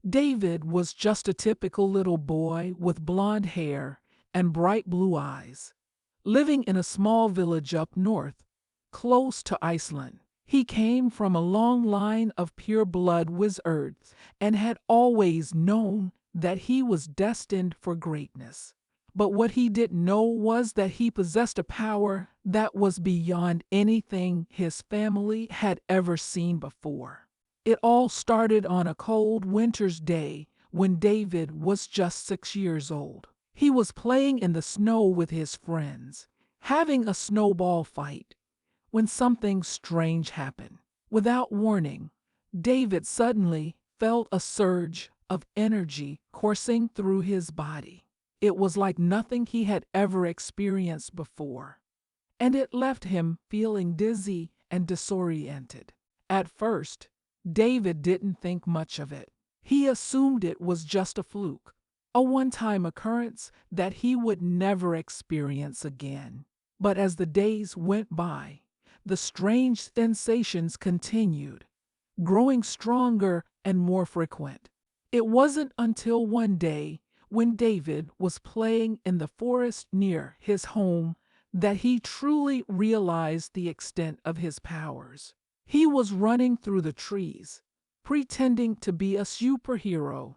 David was just a typical little boy with blond hair and bright blue eyes, living in a small village up north, close to Iceland. He came from a long line of pure-blood wizards and had always known that he was destined for greatness. But what he didn't know was that he possessed a power that was beyond anything his family had ever seen before. It all started on a cold winter's day when David was just 6 years old. He was playing in the snow with his friends, having a snowball fight, when something strange happened. Without warning, David suddenly felt a surge of energy coursing through his body. It was like nothing he had ever experienced before, and it left him feeling dizzy and disoriented. At first, David didn't think much of it. He assumed it was just a fluke, a one-time occurrence that he would never experience again. But as the days went by, the strange sensations continued, growing stronger and more frequent. It wasn't until one day, when David was playing in the forest near his home, that he truly realized the extent of his powers. He was running through the trees, pretending to be a superhero,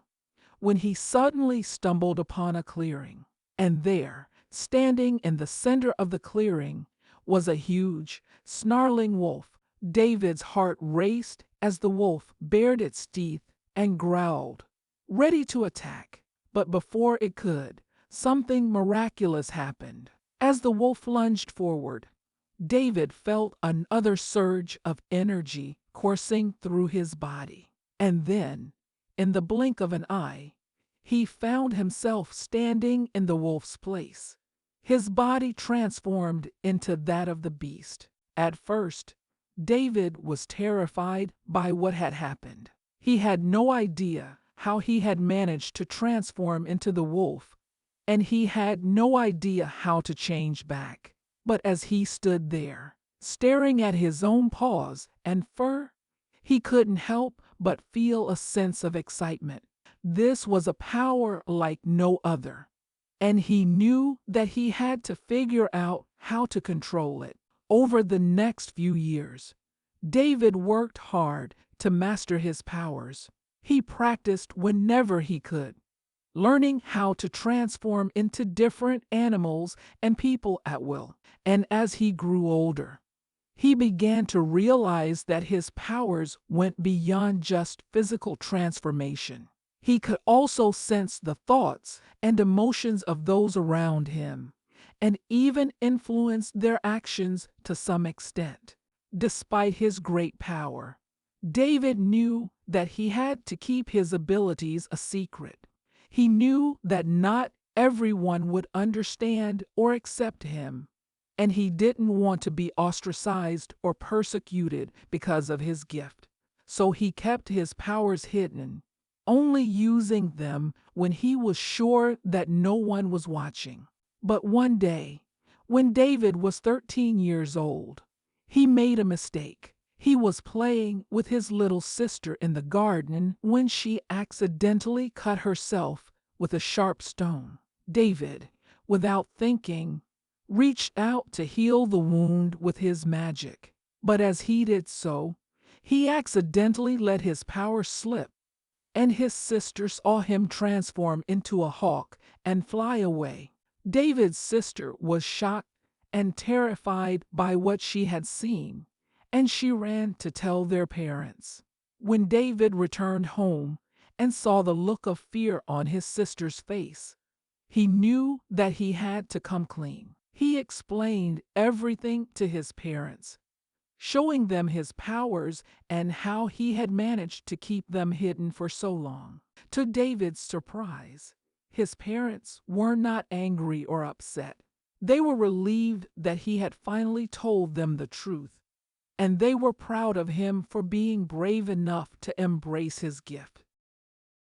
when he suddenly stumbled upon a clearing. And there, standing in the center of the clearing, was a huge, snarling wolf. David's heart raced as the wolf bared its teeth and growled, ready to attack. But before it could, something miraculous happened. As the wolf lunged forward, David felt another surge of energy coursing through his body. And then, in the blink of an eye, he found himself standing in the wolf's place. His body transformed into that of the beast. At first, David was terrified by what had happened. He had no idea how he had managed to transform into the wolf, and he had no idea how to change back. But as he stood there, staring at his own paws and fur, he couldn't help but feel a sense of excitement. This was a power like no other, and he knew that he had to figure out how to control it. Over the next few years, David worked hard to master his powers. He practiced whenever he could, learning how to transform into different animals and people at will. And as he grew older, he began to realize that his powers went beyond just physical transformation. He could also sense the thoughts and emotions of those around him, and even influence their actions to some extent. Despite his great power, David knew that he had to keep his abilities a secret. He knew that not everyone would understand or accept him, and he didn't want to be ostracized or persecuted because of his gift. So he kept his powers hidden, only using them when he was sure that no one was watching. But one day, when David was 13 years old, he made a mistake. He was playing with his little sister in the garden when she accidentally cut herself with a sharp stone. David, without thinking, reached out to heal the wound with his magic. But as he did so, he accidentally let his power slip, and his sister saw him transform into a hawk and fly away. David's sister was shocked and terrified by what she had seen, and she ran to tell their parents. When David returned home and saw the look of fear on his sister's face, he knew that he had to come clean. He explained everything to his parents, showing them his powers and how he had managed to keep them hidden for so long. To David's surprise, his parents were not angry or upset. They were relieved that he had finally told them the truth, and they were proud of him for being brave enough to embrace his gift.